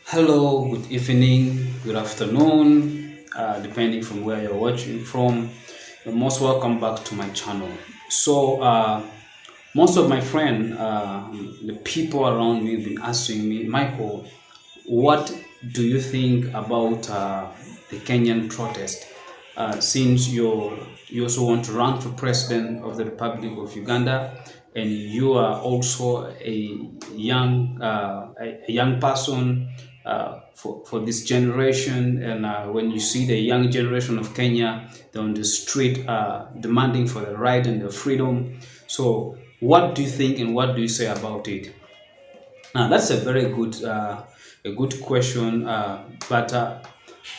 Hello, good evening, good afternoon, depending from where you're watching from. You're most welcome back to my channel. Most of my friends, the people around me, have been asking me, Michael, what do you think about the Kenyan protest? Since you also want to run for president of the Republic of Uganda, and you are also a young person for this generation, and when you see the young generation of Kenya, they're on the street demanding for the right and the freedom. So, what do you think, and what do you say about it? Now, that's a very good question. But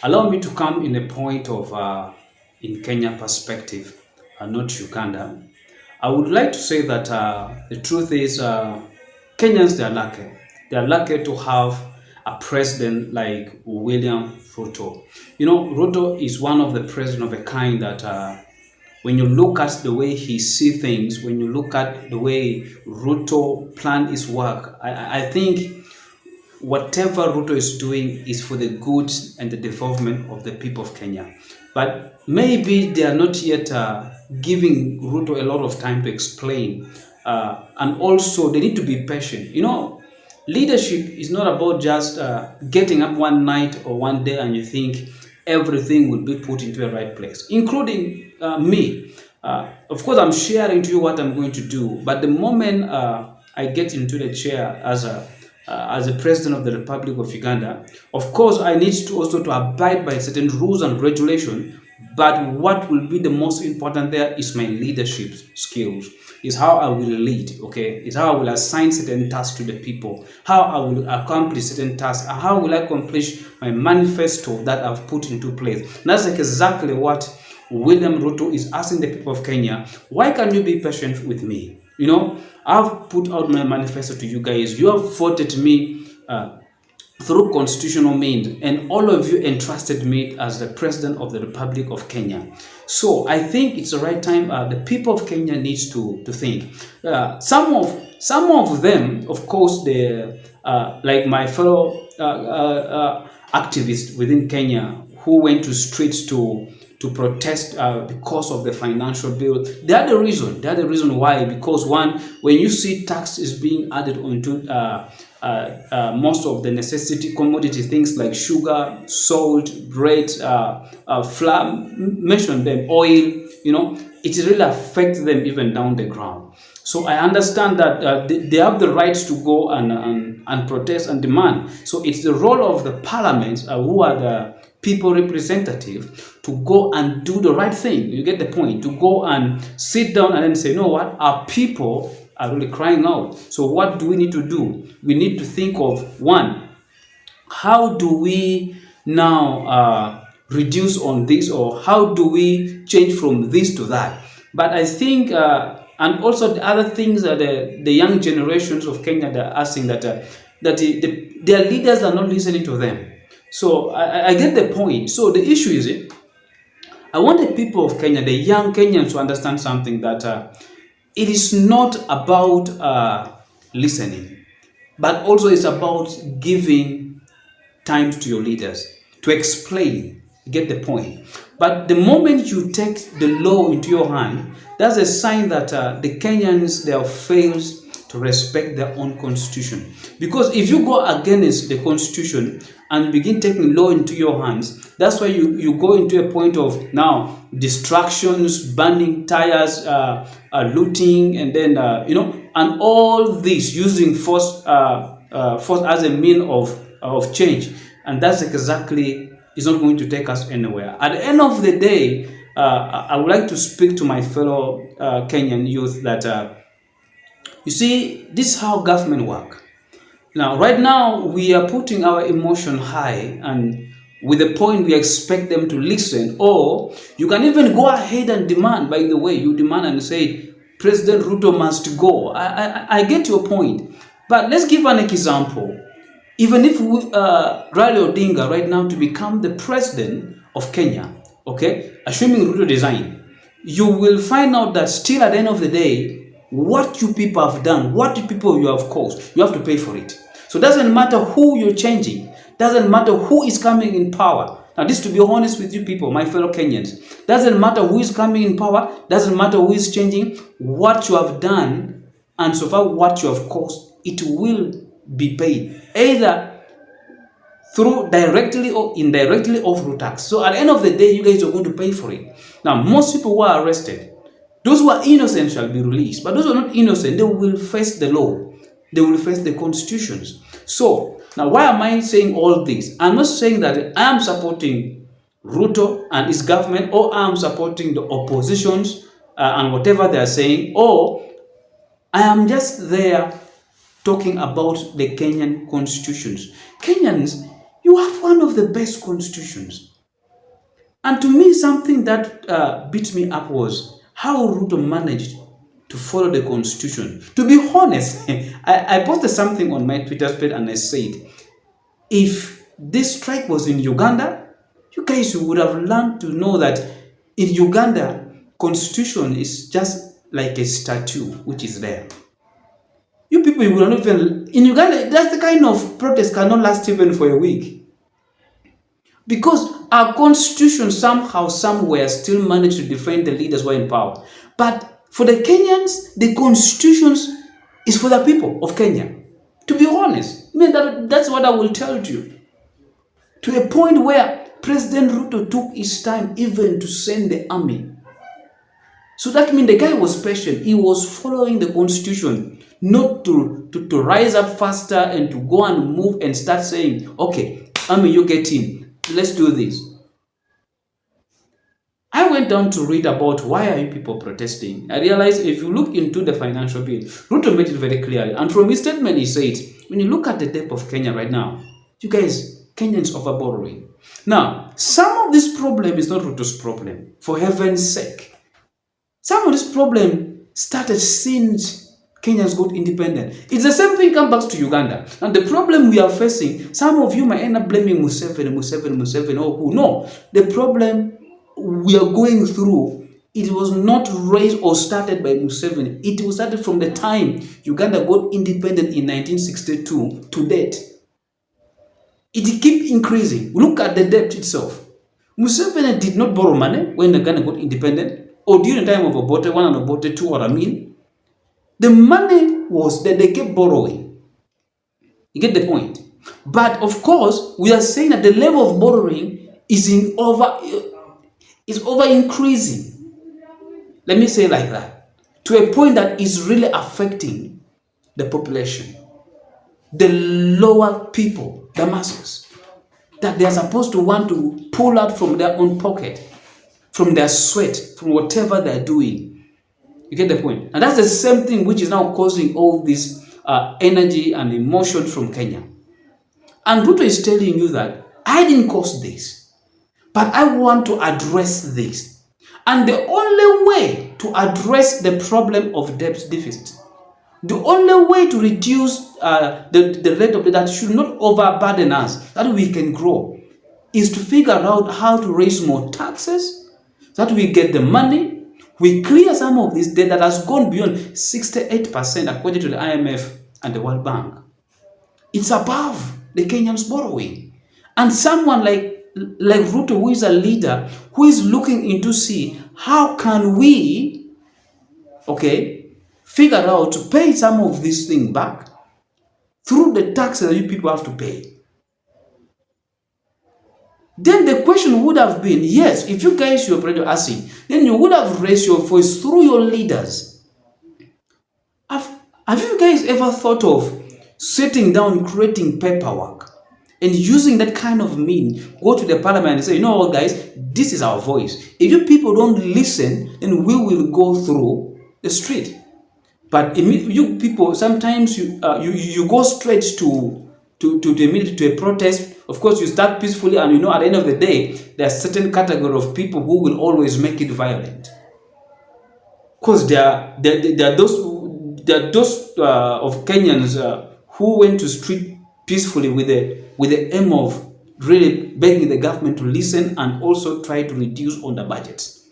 allow me to come in a point of in Kenya perspective, not Uganda. I would like to say that the truth is Kenyans, they are lucky. They are lucky to have a president like William Ruto. You know, Ruto is one of the president of a kind that when you look at the way he see things, when you look at the way Ruto plan his work, I think whatever Ruto is doing is for the good and the development of the people of Kenya. But maybe they are not yet giving Ruto a lot of time to explain. And also, they need to be patient. You know, leadership is not about just getting up one night or one day and you think everything will be put into the right place, including me. Of course, I'm sharing to you what I'm going to do, but the moment I get into the chair as a president of the Republic of Uganda, of course, I need to also to abide by certain rules and regulations. But what will be the most important there is my leadership skills, is how I will lead, okay? Is how I will assign certain tasks to the people, how I will accomplish certain tasks, how will I accomplish my manifesto that I've put into place. And that's like exactly what William Ruto is asking the people of Kenya. Why can't you be patient with me? You know, I've put out my manifesto to you guys. You have voted me through constitutional means, and all of you entrusted me as the president of the Republic of Kenya. So I think it's the right time. The people of Kenya needs to think. Some of them, of course, they like my fellow activists within Kenya who went to streets to protest because of the financial bill. They had a reason. They had a reason why. Because one, when you see tax is being added onto most of the necessity commodity things like sugar, salt, bread, flour, mention them, oil, you know, it really affects them even down the ground. So I understand that they have the rights to go and protest and demand. So it's the role of the parliament, who are the people representative, to go and do the right thing. You get the point? To go and sit down and then say, you know what, our people are really crying out. So what do we need to do? We need to think of, one, how do we now reduce on this, or how do we change from this to that? But I think, and also the other things that the young generations of Kenya, they're asking that their leaders are not listening to them. So I get the point. So the issue is I want the people of Kenya, the young Kenyans, to understand something, that it is not about listening, but also it's about giving time to your leaders to explain. Get the point? But the moment you take the law into your hand, that's a sign that the Kenyans, they have failed to respect their own constitution. Because if you go against the constitution and begin taking law into your hands, that's why you go into a point of now distractions, burning tires, looting, and then and all this using force as a mean of change. And that's exactly, is not going to take us anywhere. At the end of the day, I would like to speak to my fellow Kenyan youth that you see, this is how government work. Now, right now, we are putting our emotion high, and with the point we expect them to listen, or you can even go ahead and demand. By the way, you demand and say, President Ruto must go. I get your point. But let's give an example. Even if Raila Odinga right now to become the president of Kenya, okay, assuming Ruto resign, you will find out that still at the end of the day, what you people have done, what you people you have caused, you have to pay for it. So it doesn't matter who you're changing. Doesn't matter who is coming in power. Now, this, to be honest with you people, my fellow Kenyans, doesn't matter who is coming in power, doesn't matter who is changing, what you have done and so far what you have caused, it will be paid, either through directly or indirectly or through tax. So at the end of the day, you guys are going to pay for it. Now, most people who are arrested, those who are innocent shall be released, but those who are not innocent, they will face the law. They will face the constitutions. So, now why am I saying all this? I'm not saying that I am supporting Ruto and his government, or I am supporting the oppositions and whatever they are saying, or I am just there talking about the Kenyan constitutions. Kenyans, you have one of the best constitutions. And to me, something that beat me up was how Ruto managed to follow the constitution. To be honest, I posted something on my Twitter page and I said, if this strike was in Uganda, you guys would have learned to know that in Uganda, constitution is just like a statue which is there. You people will not even, in Uganda, that's the kind of protest cannot last even for a week. Because our constitution somehow, somewhere, still managed to defend the leaders who are in power. But for the Kenyans, the constitution is for the people of Kenya. To be honest, I mean, that's what I will tell you. To a point where President Ruto took his time even to send the army. So that means the guy was patient. He was following the constitution, not to rise up faster and to go and move and start saying, okay, army, you get in. Let's do this. I went down to read about why are you people protesting. I realized if you look into the financial bill, Ruto made it very clearly. And from his statement, he said, when you look at the depth of Kenya right now, you guys, Kenyans over borrowing. Now, some of this problem is not Ruto's problem, for heaven's sake. Some of this problem started since Kenyans got independent. It's the same thing comes back to Uganda. And the problem we are facing, some of you might end up blaming Museveni, or who. No, the problem we are going through, it was not raised or started by Museveni. It was started from the time Uganda got independent in 1962 to date. It keeps increasing. Look at the debt itself. Museveni did not borrow money when Uganda got independent, or during the time of Obote 1 and Obote 2, or the money was that they kept borrowing. You get the point? But of course, we are saying that the level of borrowing is over increasing. Let me say it like that. To a point that is really affecting the population. The lower people, the masses, that they are supposed to want to pull out from their own pocket, from their sweat, from whatever they're doing. You get the point? And that's the same thing which is now causing all this energy and emotion from Kenya. And Ruto is telling you that I didn't cause this, but I want to address this. And the only way to address the problem of debt deficit, the only way to reduce the rate of debt that should not overburden us, that we can grow, is to figure out how to raise more taxes, that we get the money, we clear some of this debt that has gone beyond 68% according to the IMF and the World Bank. It's above the Kenyans borrowing. And someone like Ruto, who is a leader, who is looking into see how can we, figure out to pay some of this thing back through the taxes that you people have to pay. Then the question would have been, yes, if you guys were already asking, then you would have raised your voice through your leaders. Have you guys ever thought of sitting down, creating paperwork, and using that kind of mean, go to the parliament and say, you know what, guys, this is our voice. If you people don't listen, then we will go through the street. But you people, sometimes you go straight to a protest. Of course, you start peacefully, and at the end of the day, there are certain category of people who will always make it violent. Because there are those of Kenyans who went to street peacefully with the aim of really begging the government to listen and also try to reduce on the budgets.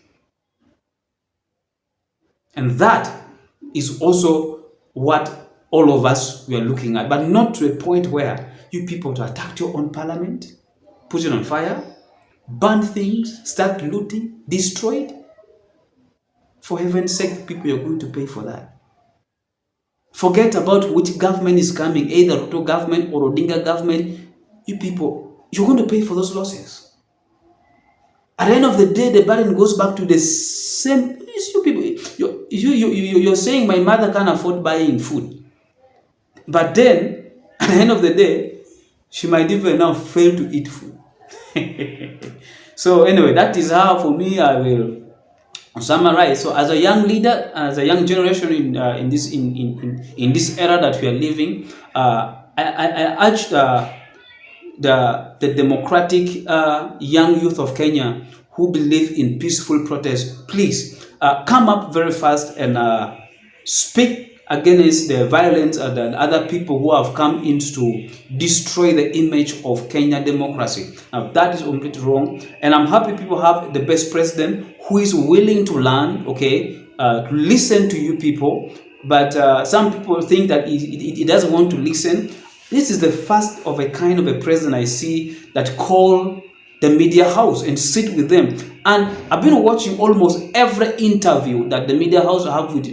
And that is also what all of us we are looking at, but not to a point where you people to attack your own parliament, put it on fire, burn things, start looting, destroy it. For heaven's sake, people, you're going to pay for that. Forget about which government is coming, either Ruto government or Odinga government. You people, you're going to pay for those losses. At the end of the day, the burden goes back to the same. You people, you're saying my mother can't afford buying food. But then, at the end of the day, she might even now fail to eat food. So anyway, that is how, for me, I will summarize. So as a young leader, as a young generation in this era that we are living, I urge the democratic young youth of Kenya who believe in peaceful protest, please come up very fast and speak against the violence and the other people who have come in to destroy the image of Kenya democracy. Now that is completely wrong, and I'm happy people have the best president who is willing to learn, okay, to listen to you people. But some people think that he doesn't want to listen. This is the first of a kind of a president I see that call the media house and sit with them. And I've been watching almost every interview that the media house have with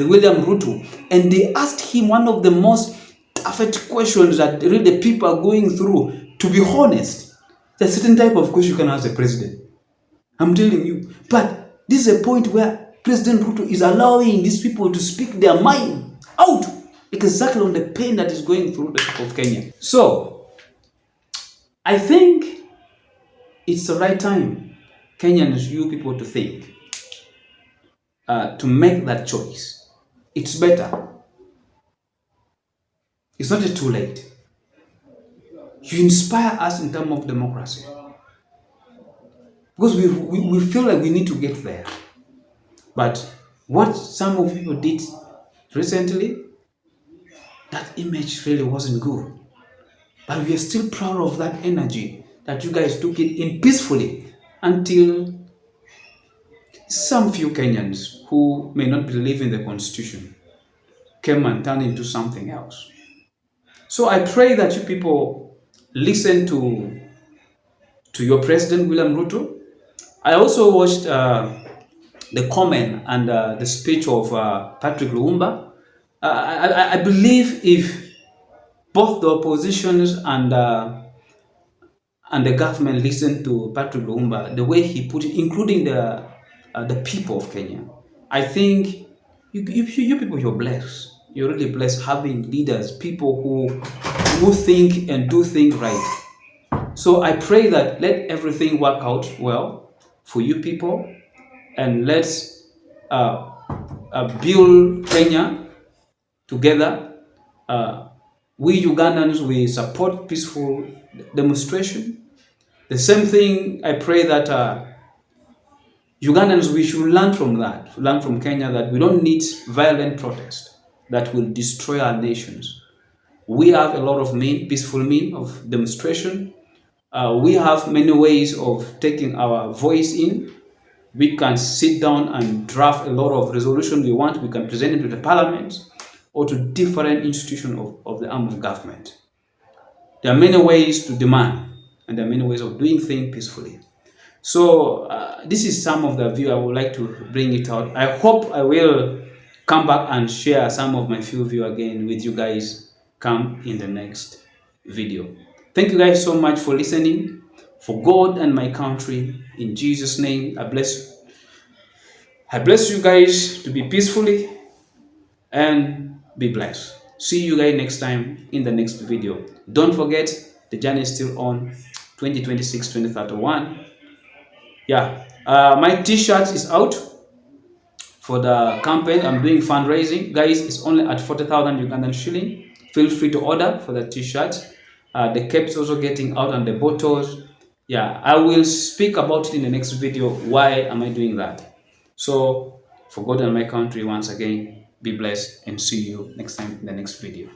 William Ruto, and they asked him one of the most toughest questions that really the people are going through. To be honest, there's a certain type of question you can ask a president. I'm telling you. But this is a point where President Ruto is allowing these people to speak their mind out exactly on the pain that is going through the people of Kenya. So, I think it's the right time, Kenyans, you people, to think, to make that choice. It's better. It's not too late. You inspire us in terms of democracy. Because we feel like we need to get there. But what some of people did recently, that image really wasn't good. But we are still proud of that energy that you guys took it in peacefully until some few Kenyans who may not believe in the constitution came and turned into something else. So I pray that you people listen to your president, William Ruto. I also watched the comment and the speech of Patrick Lumumba. I believe if both the oppositions and the government listen to Patrick Lumumba, the way he put it, including the people of Kenya, I think you people, you're blessed. You're really blessed having leaders, people who think and do things right. So I pray that let everything work out well for you people, and let's build Kenya together. We Ugandans, we support peaceful demonstration. The same thing, I pray that Ugandans, we should learn from that, learn from Kenya, that we don't need violent protest that will destroy our nations. We have a lot of peaceful means of demonstration. We have many ways of taking our voice in. We can sit down and draft a lot of resolutions we want. We can present it to the parliament or to different institutions of the arm of government. There are many ways to demand, and there are many ways of doing things peacefully. So this is some of the view I would like to bring it out. I hope I will come back and share some of my few view again with you guys come in the next video. Thank you guys so much for listening. For God and my country, in Jesus' name, I bless you guys to be peacefully and be blessed. See you guys next time in the next video. Don't forget, the journey is still on, 2026, 2031. Yeah, my t-shirt is out for the campaign. I'm doing fundraising. Guys, it's only at 40,000 Ugandan shilling. Feel free to order for the t-shirt. The caps also getting out, and the bottles. Yeah, I will speak about it in the next video. Why am I doing that? So, for God and my country, once again, be blessed and see you next time in the next video.